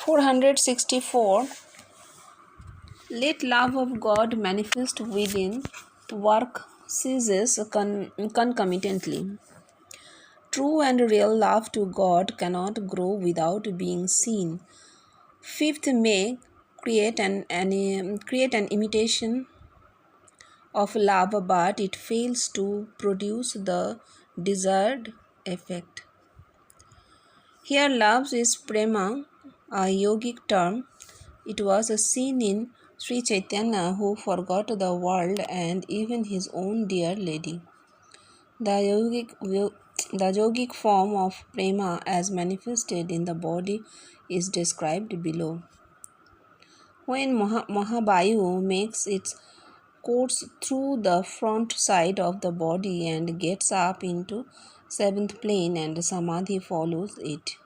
464. Let love of God manifest within, work ceases concomitantly. True and real love to God cannot grow without being seen. Fifth may create an imitation of love, but it fails to produce the desired effect. Here, love is prema, a yogic term. It was seen in Sri Chaitanya, who forgot the world and even his own dear lady. The yogic form of prema as manifested in the body is described below. When Mahabayu makes its course through the front side of the body and gets up into seventh plane and Samadhi follows it,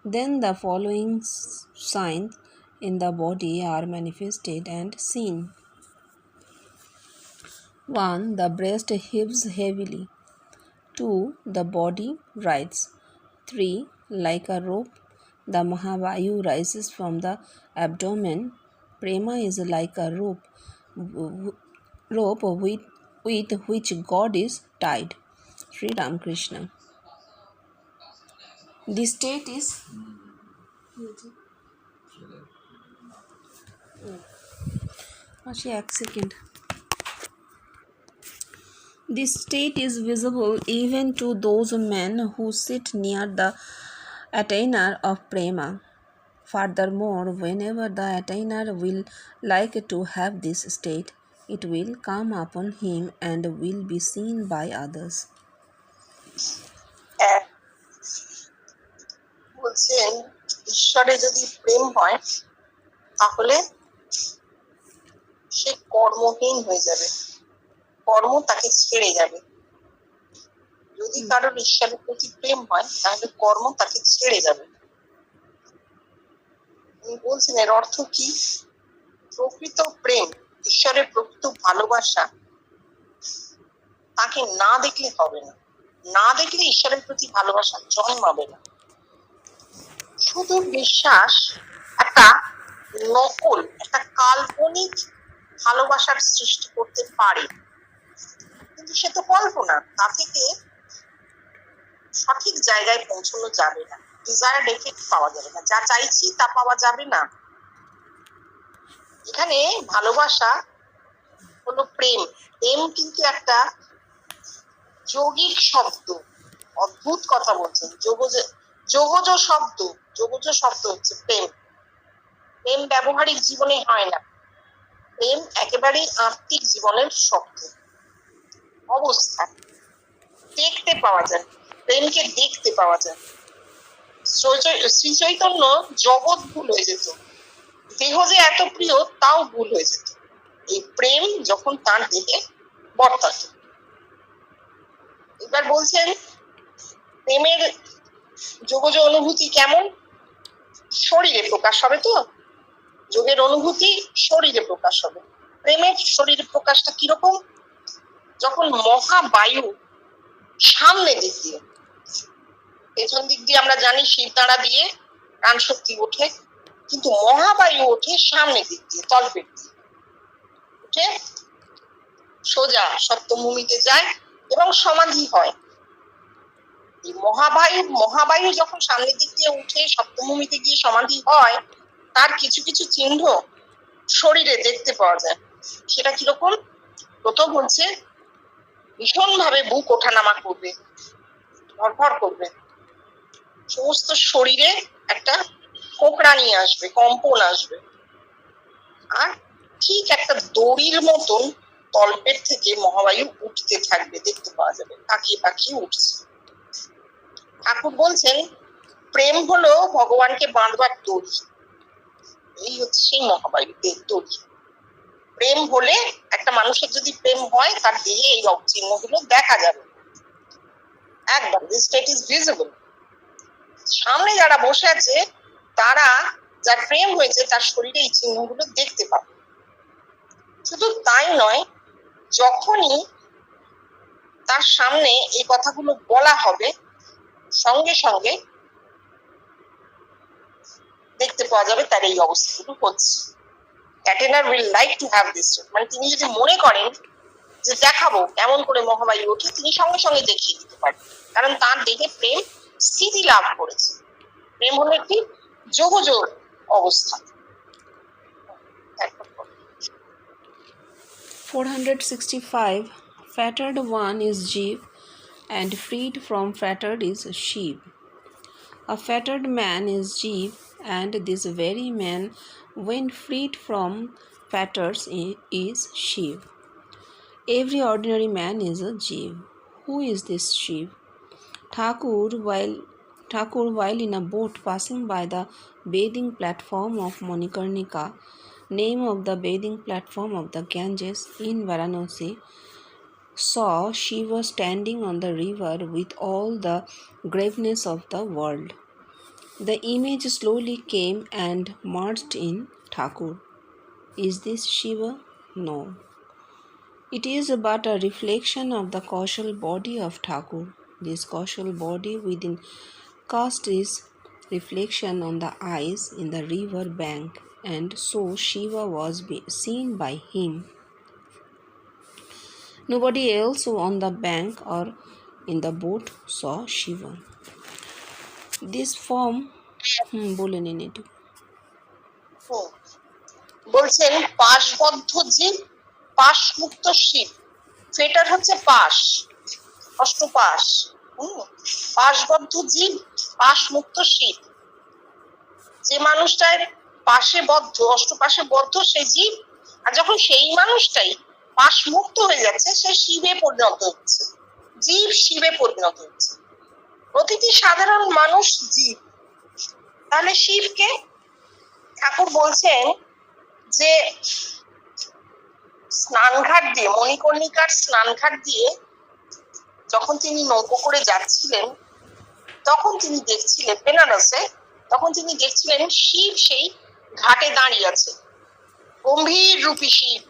then the following signs in the body are manifested and seen. 1. The breast heaves heavily. 2. The body rises. 3. Like a rope, the Mahabayu rises from the abdomen. Prema is like a rope with which God is tied. Sri Ramakrishna. The state is This state is visible even to those men who sit near the attainer of prema. Furthermore, whenever the attainer will like to have this state, it will come upon him and will be seen by others. বলছেন ঈশ্বরে যদি প্রেম হয় তাহলে সে কর্মহীন হয়ে যাবে, কর্ম তাকে ছেড়ে যাবে। যদি কারোর ঈশ্বরের প্রতি প্রেম হয় তাহলে কর্ম তাকে ছেড়ে যাবে। উনি বলছেন এর অর্থ কি? প্রকৃত প্রেম, ঈশ্বরের প্রকৃত ভালোবাসা তাকে না দেখলে হবে না, না দেখলে ঈশ্বরের প্রতি ভালোবাসা জন্মাবে না। শুধু বিশ্বাস একটা নকল, একটা কাল্পনিক ভালোবাসার সৃষ্টি করতে পারে, কিন্তু সে তো কল্পনা, তা থেকে সঠিক জায়গায় পৌঁছানো যাবে না, ডিজায়ার্ড এফেক্ট পাওয়া যাবে না, যা চাইছি তা পাওয়া যাবে না। এখানে ভালোবাসা হলো প্রেম। প্রেম কিন্তু একটা যৌগিক শব্দ, অদ্ভুত কথা বলছেন। যোগজ শব্দ হচ্ছে প্রেম। প্রেম ব্যবহারিক জীবনে হয় না, প্রেম একেবারেই আত্মিক জীবনের শব্দ, অবস্থা। দেখতে পাওয়া যায়, প্রেমকে দেখতে পাওয়া যায়। শ্রী চৈতন্য জগৎ ভুল হয়ে যেত, দেহ যে এত প্রিয় তাও ভুল হয়ে যেত এই প্রেম যখন তার দেহে বর্তাত। এবার বলছেন প্রেমের যোগজ অনুভূতি কেমন? শরীরে প্রকাশ হবে। তো যোগের অনুভূতি শরীরে প্রকাশ হবে। প্রেমের শরীরে প্রকাশটা কিরকম? যখন মহাবায়ু সামনে দিক দিয়ে, পেছন দিক দিয়ে আমরা জানি শিরদাঁড়া দিয়ে প্রাণ শক্তি ওঠে, কিন্তু মহাবায়ু ওঠে সামনে দিক দিয়ে, তলপেট দিয়ে উঠে সোজা সপ্তভূমিতে যায় এবং সমাধি হয়। এই মহাবায়ু যখন সামনের দিক দিয়ে উঠে সপ্তভূমিতে গিয়ে সমাধি হয়, তার কিছু কিছু চিহ্ন শরীরে দেখতে পাওয়া যায়। সেটা কিরকম? প্রথম হচ্ছে ভীষণ ভাবে বুক ওঠানামা করবে, ধরফর করবে, সমস্ত শরীরে একটা কোঁকড়া নিয়ে আসবে, কম্পন আসবে, আর ঠিক একটা দড়ির মতন তলপেট থেকে মহাবায়ু উঠতে থাকবে, দেখতে পাওয়া যাবে, পাকিয়ে পাকিয়ে উঠছে। ঠাকুর বলছেন প্রেম হলো ভগবানকে বাঁধবার দড়ি, এই হচ্ছে সেই মহাবায়ুদের দড়ি। প্রেম হলে একটা মানুষের যদি প্রেম হয় তার দেহে এই চিহ্নগুলো দেখা যাবে একদম, স্টেট ইজ ভিজিবল। সামনে যারা বসে আছে তারা, যার প্রেম হয়েছে তার শরীরে এই চিহ্নগুলো দেখতে পাবে। শুধু তাই নয়, যখনই তার সামনে এই কথাগুলো বলা হবে সঙ্গে সঙ্গে দেখতে পাওয়া যাবে তার এই অবস্থাগুলো হচ্ছে। অ্যাটেনার will like to have this, মানে তিনি যদি মনে করেন যে দেখাবো এমন করে মহাবায়ু ওঠে, তিনি সঙ্গে সঙ্গে দেখিয়ে দিতে পারেন, কারণ তার দেহে প্রেম স্থিতি লাভ করেছে। প্রেম হলো একটি যোগজ অবস্থা। 465. Fettered one is Jeev, and freed from fettered is Shiv. A fettered man is Jeev, and this very man, when freed from fetters, is Shiv. Every ordinary man is a Jeev. Who is this Shiv? Thakur, while in a boat passing by the bathing platform of Manikarnika, name of the bathing platform of the Ganges in Varanasi, saw Shiva standing on the river with all the graveness of the world. The image slowly came and merged in Thakur. Is this Shiva? No. It is but a reflection of the causal body of Thakur. This causal body within cast his reflection on the eyes in the river bank, and so Shiva was seen by him. Nobody else on the bank or in the boat saw Shiva. This form বলে নিন একটু। বলছেন পাশবদ্ধ জীব, পাশ মুক্ত Shiva. Foetal হচ্ছে পাশ, অষ্টপাশ। পাশবদ্ধ জীব, পাশ মুক্ত শিব। যে মানুষটার পাশে বদ্ধ, অষ্টপাশে বদ্ধ সে জীব, আর যখন সেই মানুষটাই পাশ মুক্ত হয়ে যাচ্ছে সে শিবে পরিণত হচ্ছে, জীব শিবে পরিণত হচ্ছে। প্রতিটি সাধারণ মানুষ জীব, তাহলে শিবকে ঠাকুর বলছেন যে স্নানঘাট দিয়ে, মণিকর্ণিকার স্নানঘাট দিয়ে যখন তিনি নৌকো করে যাচ্ছিলেন, তখন তিনি দেখছিলেন বেনারসে, তখন তিনি দেখছিলেন শিব সেই ঘাটে দাঁড়িয়ে আছে, গম্ভীর রূপী Shiva,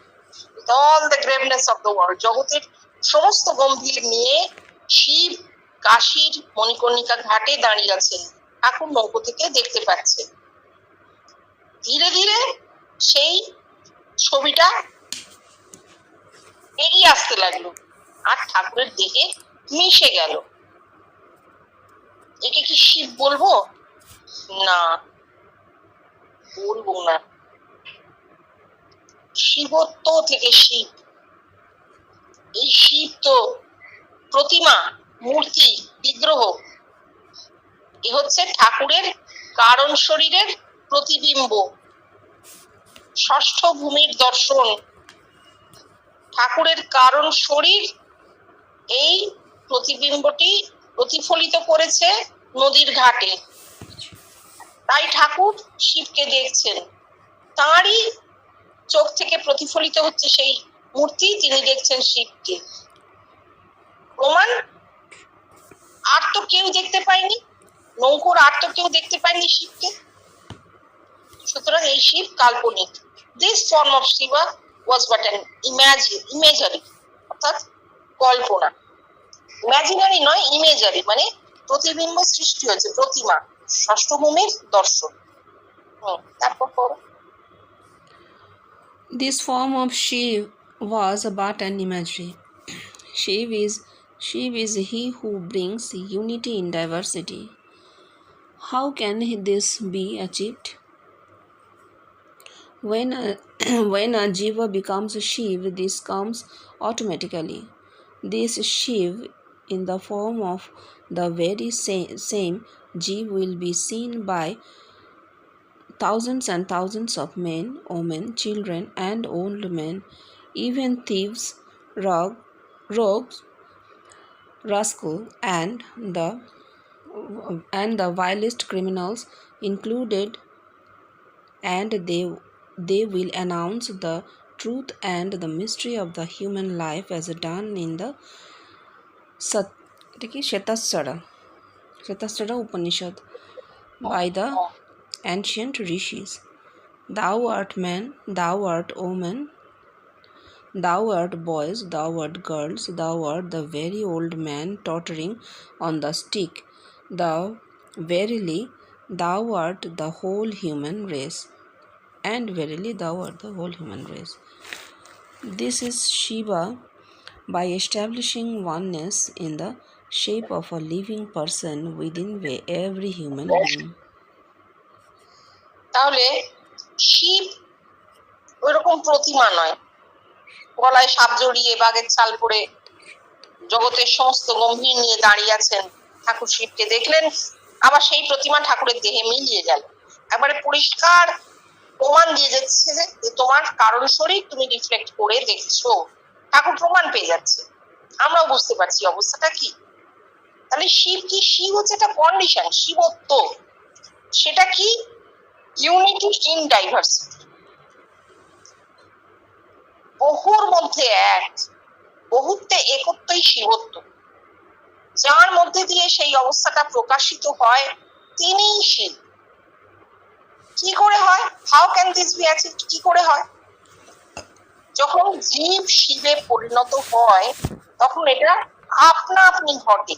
with all the graveness of the world, জগতের সমস্ত গম্ভীর নিয়ে শিব কাশীর মণিকর্ণিকা ঘাটে দাঁড়িয়ে আছেন, ঠাকুর নৌকো থেকে দেখতে পাচ্ছেন। ধীরে ধীরে সেই ছবিটা এগিয়ে আসতে লাগলো আর ঠাকুরের দেহে মিশে গেল। একে কি শিব বলবো? না, বলবো না। শিবত্ব থেকে শিব, এই শিব তো প্রতিমা, মূর্তি, বিগ্রহ। এ হচ্ছে ঠাকুরের কারণ শরীরের প্রতিবিম্ব, ষষ্ঠ ভূমির দর্শন। ঠাকুরের কারণ শরীর এই প্রতিবিম্বটি প্রতিফলিত করেছে নদীর ঘাটে, তাই ঠাকুর শিবকে দেখছেন, তাঁরই চোখ থেকে প্রতিফলিত হচ্ছে সেই মূর্তি, তিনি দেখছেন শিবকে। প্রমাণ আর তো কেউ দেখতে পায়নি, নৌকোর আর তো কেউ দেখতে পায়নি শিবকে, সুতরাং এই শিব কাল্পনিক। This form of Shiva was but an imagery, অর্থাৎ কল্পনা। ইমাজিনারি নয়, ইমেজারি, মানে প্রতিবিম্ব সৃষ্টি হয়েছে, প্রতিমা, ষষ্ঠ ভূমির দর্শন। তারপর পড়ো। This form of Shiv was but an imagery. Shiv is he who brings unity in diversity. How can this be achieved? When a jiva becomes a Shiv, this comes automatically. This Shiv in the form of the very same Jiv will be seen by thousands and thousands of men, women, children, and old men, even thieves, rogues, rascals, and the vilest criminals included, and they will announce the truth and the mystery of the human life as done in the Shetasara Upanishad by the ancient rishis. Thou art man, thou art woman, thou art boys, thou art girls, thou art the very old man tottering on the stick. Thou verily Thou art the whole human race, and verily thou art the whole human race. This is Shiva by establishing oneness in the shape of a living person within every human being. তাহলে শিব ওইরকম প্রতিমা নয়, গলায় সাপ জড়িয়ে বাঘের ছাল পরে জগতের সমস্ত গম্ভীর নিয়ে দাঁড়িয়ে আছেন। ঠাকুর শিবকে দেখলেন, আবার সেই প্রতিমা ঠাকুরের দেহে মিলিয়ে গেল। একবারে পরিষ্কার প্রমাণ দিয়ে যাচ্ছে যে তোমার কারণ শরীর তুমি রিফ্লেক্ট করে দেখছো, ঠাকুর প্রমাণ পেয়ে যাচ্ছে। আমরাও বুঝতে পারছি অবস্থাটা কি। তাহলে শিব কি? শিব হচ্ছে একটা কন্ডিশন, শিবত্ব। সেটা কি? ইউনিটি ইন ডাইভার্সিটি, বহুর মধ্যে এক, বহুত্বে একত্বই শিবত্ব। যার মধ্যে দিয়ে সেই অবস্থাটা প্রকাশিত হয় তিনিই শিব। কি করে হয়? How can this B achieved? কি করে হয়? যখন জীব শিবে পরিণত হয় তখন এটা আপনা আপনি ঘটে।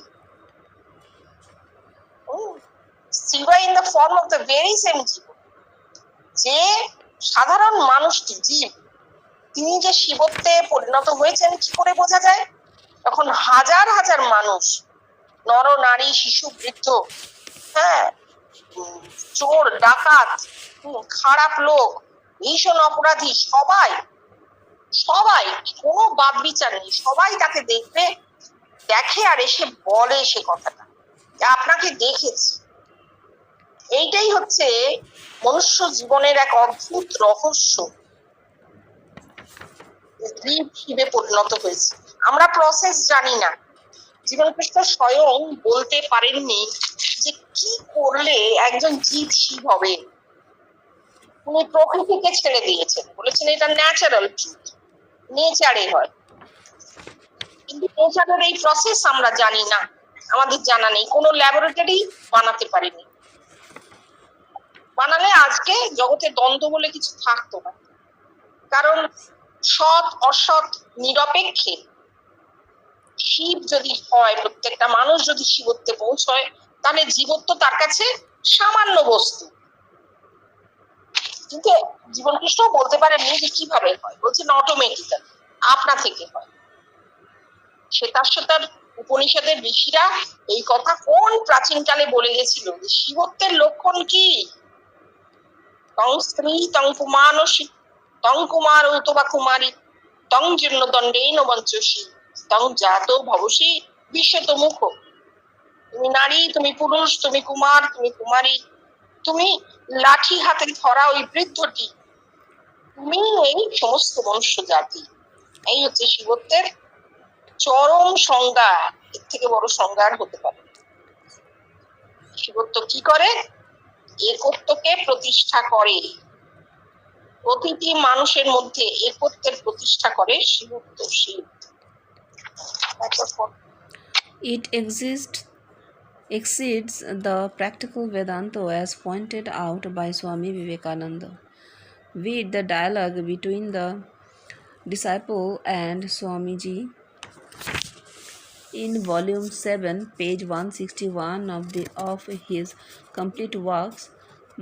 Shiva in the form of the very same জীব, যে সাধারণ মানুষটি জীব, তিনি যে শিবত্বে পরিণত হয়েছেন কি করে বোঝা যায়? তখন হাজার হাজার মানুষ, নর নারী শিশু বৃদ্ধ, হ্যাঁ, চোর ডাকাত, খারাপ লোক, ভীষণ অপরাধী, সবাই সবাই কোনো বাদ বিচার নেই, সবাই তাকে দেখবে, দেখে আর এসে বলে সে কথাটা, আপনাকে দেখেছি। এইটাই হচ্ছে মনুষ্য জীবনের এক অদ্ভুত রহস্য। জীব শিবে পরিণত হয়েছে, আমরা প্রসেস জানি না। জীবনকৃষ্ণ স্বয়ং বলতে পারেননি যে কি করলে একজন জীব শিব হবে। উনি প্রকৃতিকে ছেড়ে দিয়েছেন, বলেছেন এটা ন্যাচারাল ট্রুথ, নেচারে হয়। কিন্তু নেচারের এই প্রসেস আমরা জানি না, আমাদের জানা নেই, কোনো ল্যাবরেটরি বানাতে পারিনি। বানালে আজকে জগতে দ্বন্দ্ব বলে কিছু থাকতো না, কারণ সৎ অসৎ নিরপেক্ষে শিব যদি হয়, প্রত্যেকটা মানুষ যদি শিবত্বে পৌঁছয়, তাহলে জীবত্ব তার কাছে সামান্য বস্তু। কিন্তু জীবনকৃষ্ণ বলতে পারেননি যে কিভাবে হয়, বলছেন অটোমেটিক্যালি, আপনা থেকে হয়। শ্বেতার উপনিষদের ঋষিরা এই কথা কোন প্রাচীনকালে বলে গেছিল যে শিবত্বের লক্ষণ কি? তং স্ত্রী তং পুমানসী তং কুমার অথবা কুমারী তং জীর্ণ দণ্ডেন বঞ্চসী তং জাত ভবসী বিশ্বত মুখ। তুমি নারী, তুমি পুরুষ, তুমি কুমার, তুমি কুমারী, তুমি লাঠি হাতে ধরা ওই বৃদ্ধটি, তুমি এই সমস্ত মনুষ্য জাতি। এই হচ্ছে শিবত্বের চরম সংজ্ঞা, এর থেকে বড় সংজ্ঞা আর হতে পারে। শিবত্ব কি করে? একত্বকে প্রতিষ্ঠা করে, প্রতিটি মানুষের মধ্যে একত্বের প্রতিষ্ঠা করে শিবত্ব। Shiva It exceeds the practical Vedanta as pointed out by Swami Vivekananda. Read the dialogue between the disciple and Swamiji in volume 7, page 161 of his complete works,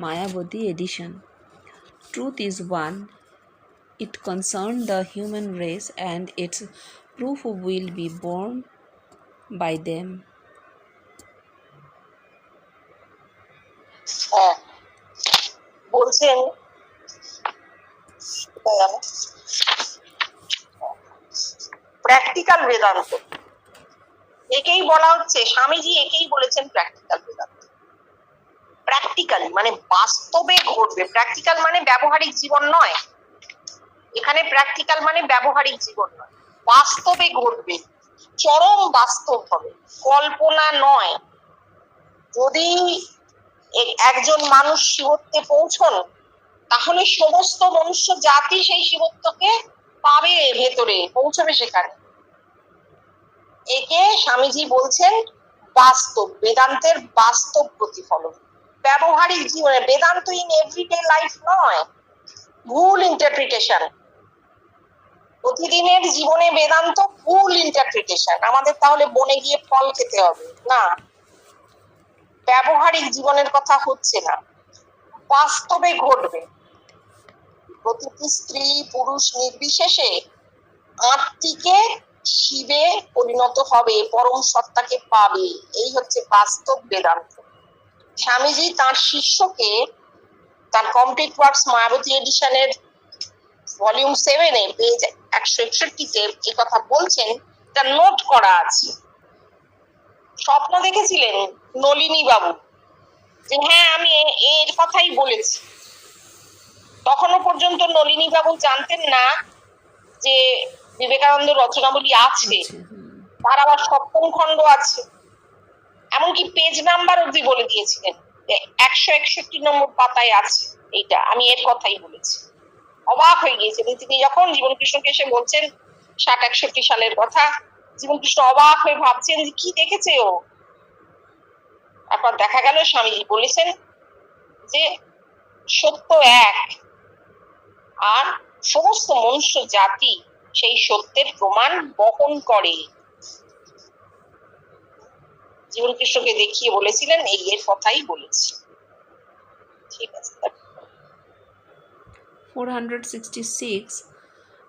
Mayavati edition. Truth is one. It concerns the human race, and its proof will be borne by them. বলছেন practical Vedanta, একেই বলা হচ্ছে, স্বামীজি একেই বলেছেন practical Vedanta. Practically মানে বাস্তবে ঘটবে, practical মানে ব্যবহারিক জীবন নয়, এখানে প্র্যাকটিক্যাল মানে ব্যবহারিক জীবন নয়, বাস্তবে ঘটবে, চরম বাস্তব হবে, কল্পনা নয়। যদি একজন মানুষ শিবত্বে পৌঁছন, তাহলে সমস্ত মনুষ্য জাতি সেই শিবত্বকে পাবে, ভেতরে পৌঁছবে সেখানে। একে স্বামীজি বলছেন বাস্তব, বেদান্তের বাস্তব প্রতিফলন। ব্যবহারিক জীবনে বেদান্ত ইন এভরিডে লাইফ নয়, ভুল ইন্টারপ্রিটেশন। প্রতিদিনের জীবনে বেদান্ত ভুল ইন্টারপ্রিটেশন। আমাদের তাহলে বনে গিয়ে ফল খেতে হবে না, ব্যবহারিক জীবনের কথা হচ্ছে না, বাস্তবে ঘটবে। প্রতিটি স্ত্রী পুরুষ নির্বিশেষে আত্মিকে শিবে পরিণত হবে, পরম সত্তাকে পাবে। এই হচ্ছে বাস্তব বেদান্ত। স্বামীজি তার শিষ্যকে তার কমপ্লিট ওয়ার্কস মায়াবতী এডিশনের ভলিউম 7-এ পেজ 161-তে এই কথা বলছেন, তা নোট করা আছে। স্বপ্ন দেখেছিলেন নলিনী বাবু যে হ্যাঁ আমি এর কথাই বলেছি। তখনও পর্যন্ত নলিনী বাবু জানতেন না যে বিবেকানন্দ রচনাবলী আছে, তার আবার সপ্তম খণ্ড আছে, এমনকি পেজ নাম্বার অব্দি বলে দিয়েছিলেন 161 নম্বর পাতায় আছে। এইটা আমি এর কথাই বলেছি। অবাক হয়ে গিয়েছিলেন তিনি যখন জীবন কৃষ্ণকে এসে বলছেন 60-61 সালের কথা। জীবন কৃষ্ণ অবাক হয়ে ভাবছেন যে কি দেখেছে ও। তারপর দেখা গেল স্বামীজি বলেছেন যে সত্য এক, আর সমস্ত মনুষ্য জাতি সেই সত্যের প্রমাণ বহন করে। জীবন কৃষ্ণকে দেখিয়ে বলেছিলেন এই এর কথাই বলেছি। ঠিক আছে। 466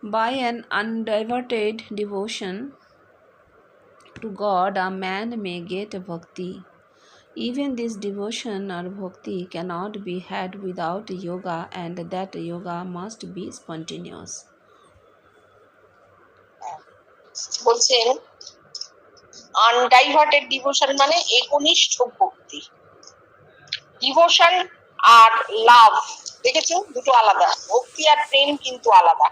By an undiverted devotion to God, a man may get bhakti. Even this devotion or bhakti cannot be had without yoga, and that yoga must be spontaneous. বলছেন আনডাইভার্টেড ডিভোশন মানে একনিষ্ঠ ভক্তি। ডিভোশন আর লাভ দেখেছো দুটো আলাদা, ভক্তি আর প্রেম কিন্তু আলাদা।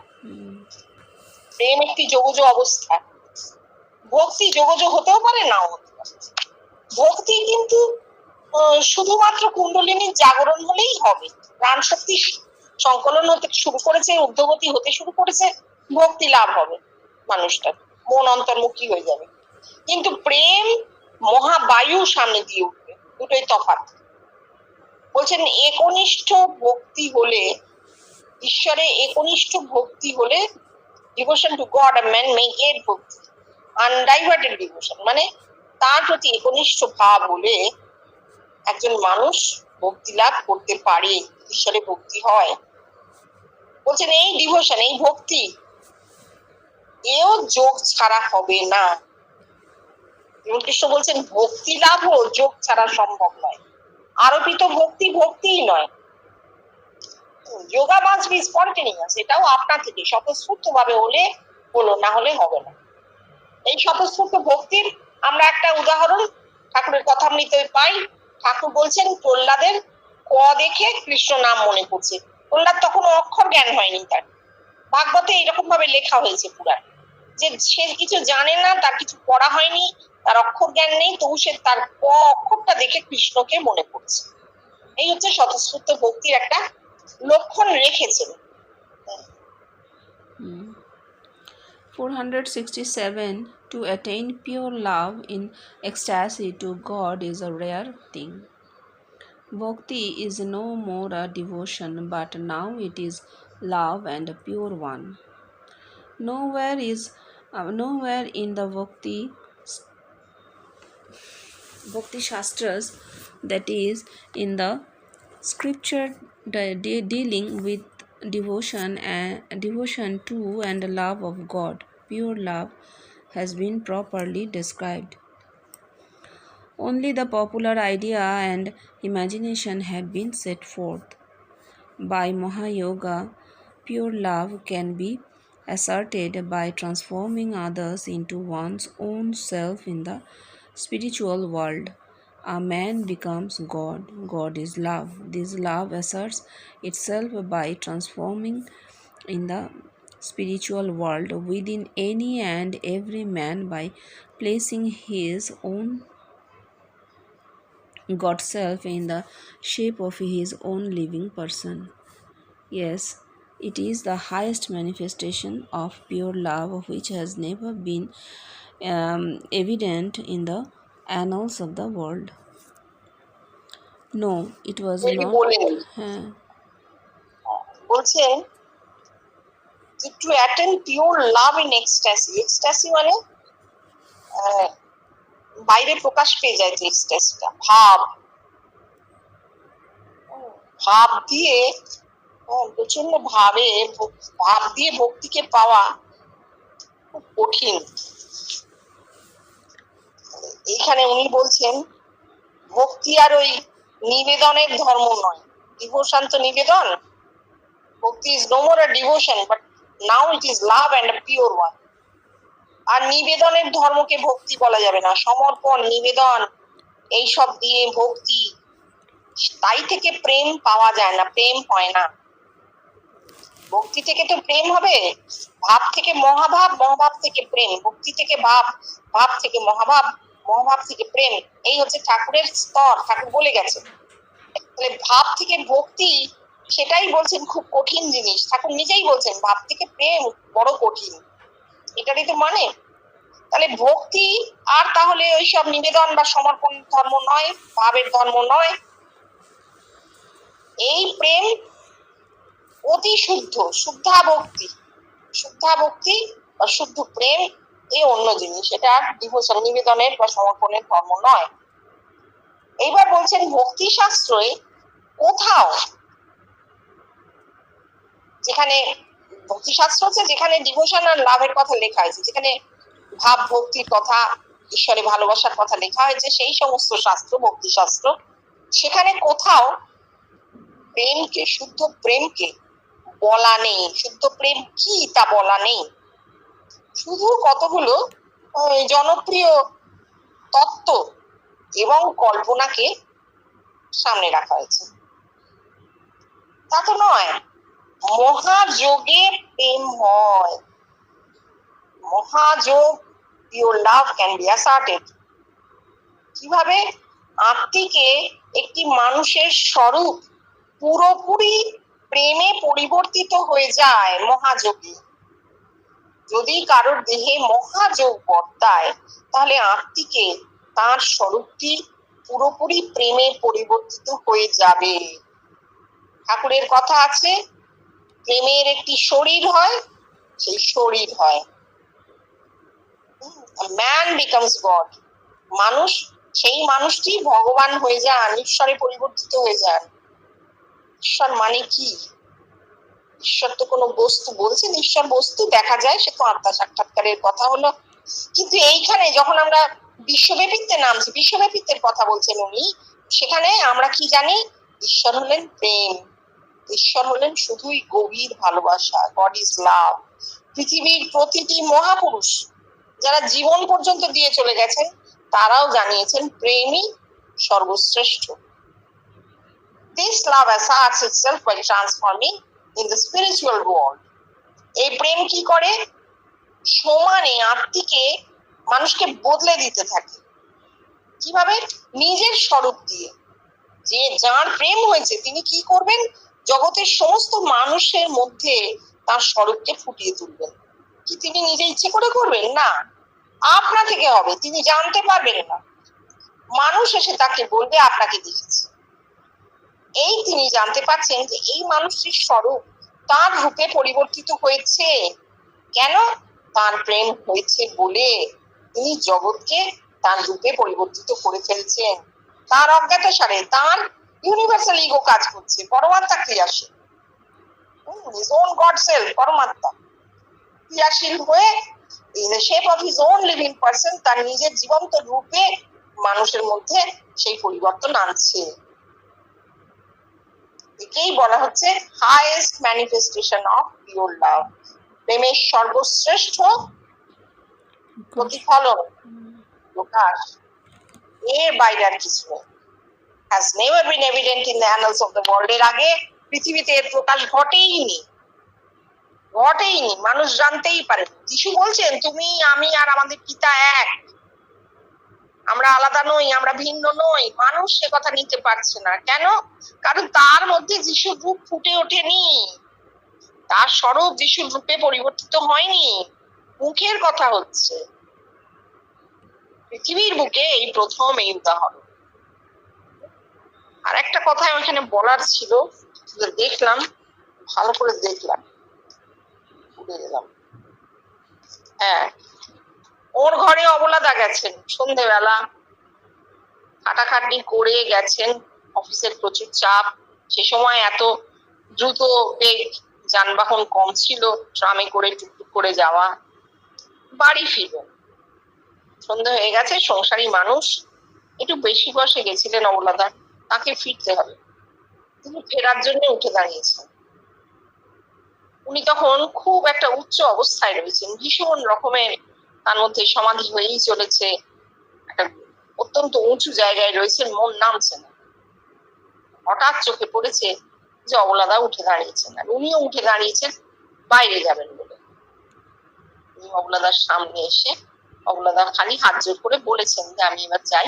প্রেম একটি যোগজ অবস্থা, ভক্তি যোগজ হতেও পারে নাও হতে পারে। ভক্তি কিন্তু শুধুমাত্র কুণ্ডলিনীর জাগরণ হলেই হবে, প্রাণ শক্তি সংকলন হতে শুরু করেছে, ঊর্ধ্বগতি হতে শুরু করেছে, ভক্তি লাভ হবে, মানুষটার মন অন্তর্মুখী হয়ে যাবে। কিন্তু প্রেম মহাবায়ু সামনে দিয়ে উঠবে, দুটোই তফাৎ। বলছেন একনিষ্ঠ ভক্তি হলে, ঈশ্বরে একনিষ্ঠ ভক্তি হলে, devotion to god a man may get ভক্তি। আনডাইভার্টেড ডিভোশন মানে তার প্রতি একনিষ্ঠ ভাব হলে একজন মানুষ ভক্তি লাভ করতে পারে, ঈশ্বরে ভক্তি হয়। বলছেন এই ডিভোশন, এই ভক্তি এও যোগ ছাড়া হবে না। কৃষ্ণ বলছেন ভক্তি লাভও যোগ ছাড়া সম্ভব নয়। আরোপিত ভক্তি ভক্তিই নয়। যোগা মাস্ট বি স্পন্টেনিয়াস, এটাও আপনা থেকে স্বতঃস্ফূর্ত ভাবে হলে হলো, না হলে হবে না। এই স্বতঃস্ফূর্ত ভক্তির আমরা একটা উদাহরণ ঠাকুরের কথামৃতে পাই। ঠাকুর বলছেন প্রহ্লাদের ক দেখে কৃষ্ণ নাম মনে পড়ছে। প্রহ্লাদ তখন অক্ষর জ্ঞান হয়নি তার। ভাগবতে এরকম ভাবে লেখা হয়েছে পুরাণ, যে সে কিছু জানে না, তার কিছু পড়া হয়নি, তার অক্ষর জ্ঞান নেই, তবু সে তার ক অক্ষরটা দেখে কৃষ্ণকে মনে পড়ছে। এই হচ্ছে স্বতঃস্ফূর্ত ভক্তির একটা লক্ষণ রেখেছেন। 467 To attain pure love in ecstasy to God is a rare thing. Bhakti is no more a devotion, but now it is love and a pure one. Nowhere in the Bhakti Shastras, that is, in the scripture dealing with devotion to and love of God, pure love, has been properly described. Only the popular idea and imagination had been set forth. By Mahayoga, pure love can be asserted by transforming others into one's own self in the spiritual world. A man becomes God. God is love. This love asserts itself by transforming in the spiritual world within any and every man by placing his own God self in the shape of his own living person. Yes, it is the highest manifestation of pure love which has never been evident in the annals of the world. No, it was not. বলছেন to attain pure love in ecstasy. Ecstasy মানে বাইরে প্রকাশ পেয়ে যায় যে এক্সট্যাসিটা, ভাব, ভাব দিয়ে প্রচন্ড ভাব দিয়ে ভক্তিকে পাওয়া খুব কঠিন। এখানে উনি বলছেন ভক্তি আর ওই নিবেদনের ধর্ম নয়। ডিভোশন তো নিবেদন, ভক্তি is no more a devotion but now it is love and a pure one. আর নিবেদনের ধর্মকে ভক্তি বলা যাবে না। সমর্পণ, নিবেদন এইসব দিয়ে ভক্তি, তাই থেকে প্রেম পাওয়া যায় না, প্রেম হয় না। ভক্তি থেকে তো প্রেম হবে, ভাব থেকে মহাভাব, মহাভাব থেকে প্রেম, ভক্তি থেকে ভাব, ভাব থেকে মহাভাব, মহাভাব থেকে প্রেম। এই হচ্ছে ঠাকুরের স্তর, ঠাকুর বলে গেছে। তাহলে ভাব থেকে ভক্তি, সেটাই বলছেন খুব কঠিন জিনিস। ঠাকুর নিজেই বলছেন ভাব থেকে প্রেম বড় কঠিন, এটারই তো মানে। তাহলে ভক্তি আর তাহলে ওইসব নিবেদন বা সমর্পণ ধর্ম নয়, ভাবের ধর্ম নয়। এই প্রেম অতি শুদ্ধ, শুদ্ধা ভক্তি, শুদ্ধা ভক্তি বা শুদ্ধ প্রেম এই অন্য জিনিস, এটা ডিভোশন, নিবেদনের বা সমর্পণের ধর্ম নয়। এইবার বলছেন ভক্তি শাস্ত্রে কোথাও, যেখানে ভক্তি শাস্ত্র হচ্ছে যেখানে ডিভোশন আর লাভের কথা লেখা হয়েছে, যেখানে ভাব ভক্তির কথা, ঈশ্বরে ভালোবাসার কথা লেখা হয়েছে, সেই সমস্ত শাস্ত্র, ভক্তি শাস্ত্র, সেখানে কোথাও প্রেমকে, শুদ্ধ প্রেমকে বলা নেই। শুদ্ধ প্রেম কি তা বলা নেই। শুধু কতগুলো জনপ্রিয় তত্ত্ব এবং কল্পনাকে সামনে রাখা হয়েছে। তা তো নয়, মহাযোগে প্রেম হয়। মহাযোগ, pure love can be asserted. কিভাবে আত্মিকে একটি মানুষের স্বরূপ পুরোপুরি প্রেমে পরিবর্তিত হয়ে যায় মহাযোগে। যদি কারোর দেহে মহাযোগ বর্তায়, তাহলে আত্মিকে তার স্বরূপটি পুরোপুরি প্রেমে পরিবর্তিত হয়ে যাবে। ঠাকুরের কথা আছে, প্রেমের একটি শরীর হয়, সেই শরীর হয়। Man becomes god. মানুষ, সেই মানুষটি ভগবান হয়ে যান, ঈশ্বরে পরিবর্তিত হয়ে যান। ঈশ্বর মানে কি? ঈশ্বর তো কোনো বস্তু, বলছেন ঈশ্বর বস্তু দেখা যায়, সে তো আত্মা সাক্ষাৎকারের কথা হলো। কিন্তু এইখানে যখন আমরা বিশ্বব্যাপীত্বের নামছি, বিশ্বব্যাপীত্বের কথা বলছেন উনি, সেখানে আমরা কি জানি? ঈশ্বর হলেন প্রেম, ঈশ্বর হলেন শুধুই গভীর ভালোবাসা। God is love. পৃথিবীর প্রতিটি মহাপুরুষ যারা জীবন পর্যন্ত দিয়ে চলে গেছেন, তারাও জানিয়েছেন প্রেমই সর্বশ্রেষ্ঠ। This love asserts itself by transforming in the spiritual world. এই প্রেম কি করে? সমানে আত্মিকে, মানুষকে বদলে দিতে থাকে। কিভাবে? নিজের স্বরূপ দিয়ে। যে যার প্রেম হয়েছে তিনি কি করবেন? জগতের সমস্ত মানুষের মধ্যে তার স্বরূপকে ফুটিয়ে তুলবেন। কি তিনি নিজে ইচ্ছে করে করবেন? না, আপনা থেকে হবে। তিনি জানতে পারবেন না, মানুষ এসে তাকে বলবে আপনাকে দেখেছি। এই তিনি জানতে পারছেন যে এই মানুষটির স্বরূপ তার রূপে পরিবর্তিত হয়েছে। কেন? তার প্রেম হয়েছে বলে তিনি জগৎকে তার রূপে পরিবর্তিত করে ফেলছেন। তার অজ্ঞাতসারে তার ইউনিভার্সাল ইগো কাজ করছে, পরমাত্মা ক্রিয়াশীল। his own God self, পরমাত্মা ক্রিয়াশীল হয়ে in the shape of his own living person, তার নিজের জীবন্ত রূপে মানুষের মধ্যে সেই পরিবর্তন আনছে। একেই বলা হচ্ছে হাইয়েস্ট ম্যানিফেস্টেশন অফ পিওর লাভ, প্রেমের সর্বশ্রেষ্ঠ প্রতিফলন, প্রকাশ। এর বাইরে আর কিছু নেই। has never been evident in the annals of the world. এর আগে পৃথিবীতে এর প্রকাশ ঘটেইনি। মানুষ জানতেই পারে। যিশু বলছেন তুমি, আমি আর আমাদের পিতা এক, আমরা আলাদা নই, আমরা ভিন্ন নই। মানুষ সে কথা নিতে পারছে না। কেন? কারণ তার মধ্যে যিশুর রূপ ফুটে ওঠেনি, তার স্বরূপ যিশুর রূপে পরিবর্তিত হয়নি। মুখের কথা হচ্ছে, পৃথিবীর বুকে এই প্রথম এই উদাহরণ। আর একটা কথা ওখানে বলার ছিল, দেখলাম, ভালো করে দেখলাম, ভুলে গেলাম। হ্যাঁ, ওর ঘরে অবলাদা গেছেন সন্ধেবেলা, খাটাখাটনি করে গেছেন, অফিসের প্রচুর চাপ, সে সময় এত দ্রুত বেগ যানবাহন কম ছিল, ট্রামে করে টুকটুক করে যাওয়া। বাড়ি ফিরবেন, সন্ধ্যা হয়ে গেছে, সংসারী মানুষ, একটু বেশি বয়সে গেছিলেন অবলাদা, তাকে ফিরতে হবে। তিনি ফেরার জন্য উঠে দাঁড়িয়েছেন। উনি তখন খুব একটা উচ্চ অবস্থায় রয়েছেন, ভীষণ রকমের তার মধ্যে সমাধি হয়েই চলেছে, একটা অত্যন্ত উঁচু জায়গায় রয়েছেন, মন নামছে না। হঠাৎ চোখে পড়েছে যে অবলাদা উঠে দাঁড়িয়েছেন, আর উনিও উঠে দাঁড়িয়েছেন বাইরে যাবেন বলে। উনি অবলাদার সামনে এসে অবলাদা খালি হাত জোর করে বলেছেন যে আমি এবার যাই।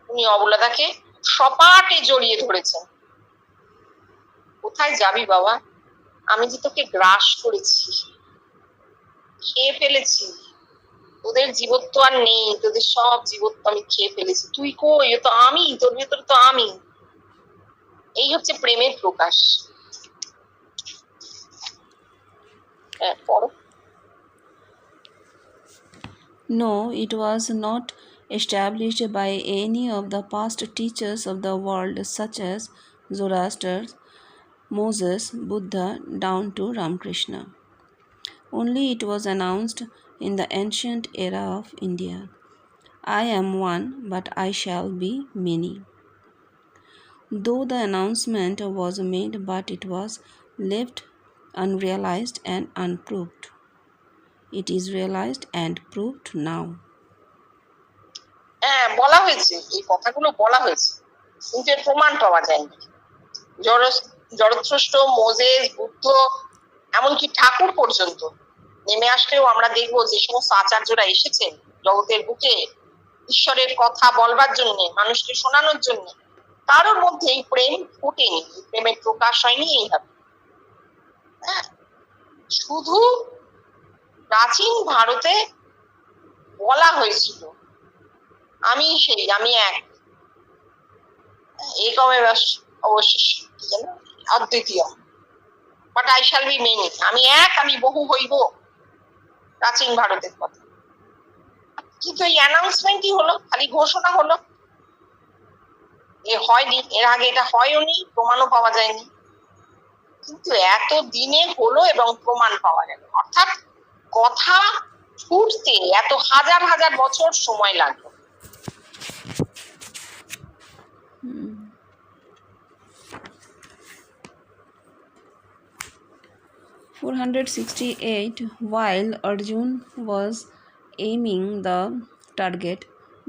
উনি অবলাদাকে সপাটে জড়িয়ে ধরেছেন। কোথায় যাবি বাবা, আমি যে তোকে গ্রাস করেছি, খেয়ে ফেলেছি, তোদের জীবত্ব আর নেই, তোদের সব জীবত্ব আমি খেয়ে ফেলেছি, তুই কই, তো আমি, তোর ভেতরে তো আমি। এই হচ্ছে প্রেমের প্রকাশ। পড়ো। No, it was not established by any of the past teachers of the world, such as Zoroaster, Moses, Buddha, down to Ramakrishna. Only it was announced in the ancient era of India. I am one, but I shall be many. Though the announcement was made, but it was left unrealized and unproved. It is realized and proved now. হ্যাঁ, বলা হয়েছে, এই কথাগুলো বলা হয়েছে, কিন্তু এর প্রমাণ পাওয়া যায়নি। জরথ্রষ্ট, মোজেস, বুদ্ধ, এমনকি ঠাকুর পর্যন্ত নেমে আসলেও আমরা দেখবো যে সমস্ত আচার্যরা এসেছেন জগতের বুকে ঈশ্বরের কথা বলবার জন্য, মানুষকে শোনানোর জন্য, কারোর মধ্যে এই প্রেম ফোটেনি, প্রেমের প্রকাশ হয়নি এইভাবে। হ্যাঁ, শুধু প্রাচীন ভারতে বলা হয়েছিল আমি সেই, আমি এক, একমে অবশ্যই অদ্বিতীয়, but I shall be many, আমি এক, আমি বহু হইব, প্রাচীন ভারতের কথা। কিন্তু এই অ্যানাউন্সমেন্টই হলো, খালি ঘোষণা হলো, এ হয়নি, এর আগে এটা হয়নি, প্রমাণও পাওয়া যায়নি। কিন্তু এত দিনে হলো এবং প্রমাণ পাওয়া গেল, অর্থাৎ কথা ফুটতে এত হাজার হাজার বছর সময় লাগলো। 468. While Arjun was aiming the target,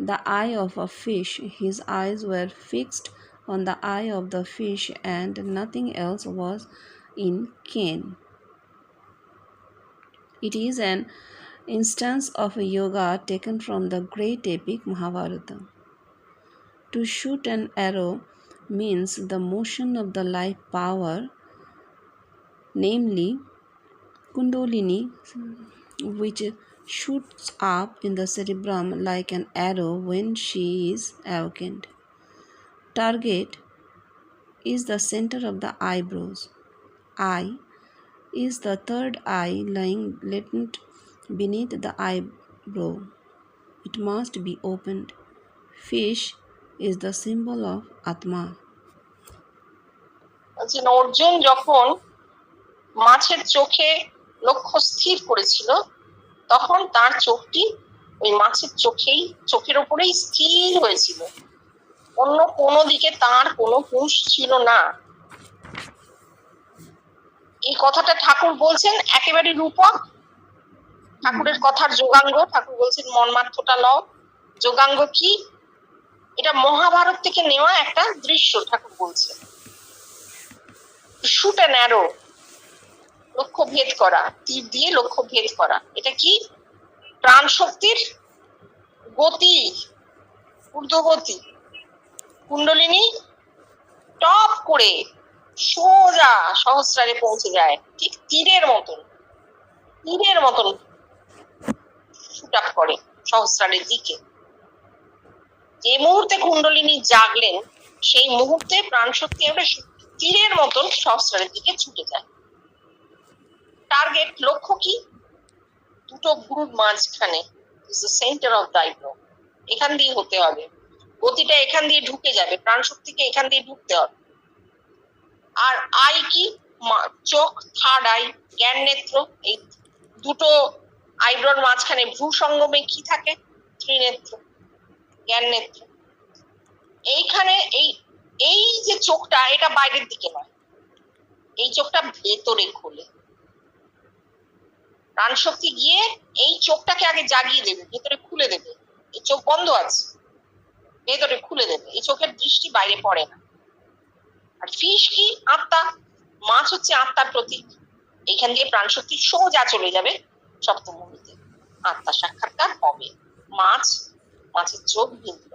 the eye of a fish, his eyes were fixed on the eye of the fish, and nothing else was in ken. It is an instance of yoga taken from the great epic Mahabharata. To shoot an arrow means the motion of the life power, namely Kundalini, which shoots up in the cerebrum like an arrow when she is awakened. Target is the center of the eyebrows. Eye is the third eye lying latent beneath the eyebrow. It must be opened. Fish is the symbol of Atma. Arjun যখন মাছের চোখে লক্ষ্য স্থির করেছিল, তখন তার চোখটি ওই মাছের চোখের উপরেই স্থির হয়েছিল, অন্য কোনো দিকে তার কোনো হুঁশ ছিল না। এই কথাটা ঠাকুর বলছেন একেবারে রূপক, ঠাকুরের কথার যোগাঙ্গ। ঠাকুর বলছেন মর্মার্থটা লও। যোগাঙ্গ কি? এটা মহাভারত থেকে নেওয়া একটা দৃশ্য। ঠাকুর বলছেন শুট অ্যান অ্যারো, লক্ষ্য ভেদ করা, তীর দিয়ে লক্ষ্য ভেদ করা। এটা কি? প্রাণ শক্তির গতি, ঊর্ধ্বগতি। কুণ্ডলিনী টপ করে সোজা সহস্রারে পৌঁছে যায়, ঠিক তীরের মতন শুট আপ করে সহস্রারের দিকে। যে মুহূর্তে কুণ্ডলিনী জাগলেন, সেই মুহূর্তে প্রাণ শক্তি একটা তীরের মতন সহস্রারের দিকে ছুটে যায়। টার্গেট, লক্ষ্য কি? দুটো ভ্রুর মাঝখানে, is the centre of the eyebrow. এখান দিয়ে হতে হবে, গতিটা এখান দিয়ে ঢুকে যাবে, প্রাণ শক্তিকে এখান দিয়ে ঢুকতে হবে। আর আই কি, চোখ, থার্ড আই, জ্ঞান নেত্র। এই দুটো আইব্রোর মাঝখানে ভ্রু সঙ্গমে কি থাকে, ত্রিনেত্র, জ্ঞান নেত্র। এইখানে এই এই যে চোখটা, এটা বাইরের দিকে নয়, এই চোখটা ভেতরে খোলে। প্রাণশক্তি গিয়ে এই চোখটাকে আগে জাগিয়ে দেবে, ভেতরে খুলে দেবে। এই চোখ বন্ধ আছে, ভেতরে খুলে দেবে। এই চোখের দৃষ্টি বাইরে পড়ে না। আর ফিশ কি, আত্মা। মাছ হচ্ছে আত্মার প্রতীক। এইখান দিয়ে প্রাণশক্তি সোজা চলে যাবে সপ্তম ভূমিতে, আত্মার সাক্ষাৎকার হবে। মাছের চোখ বিন্দু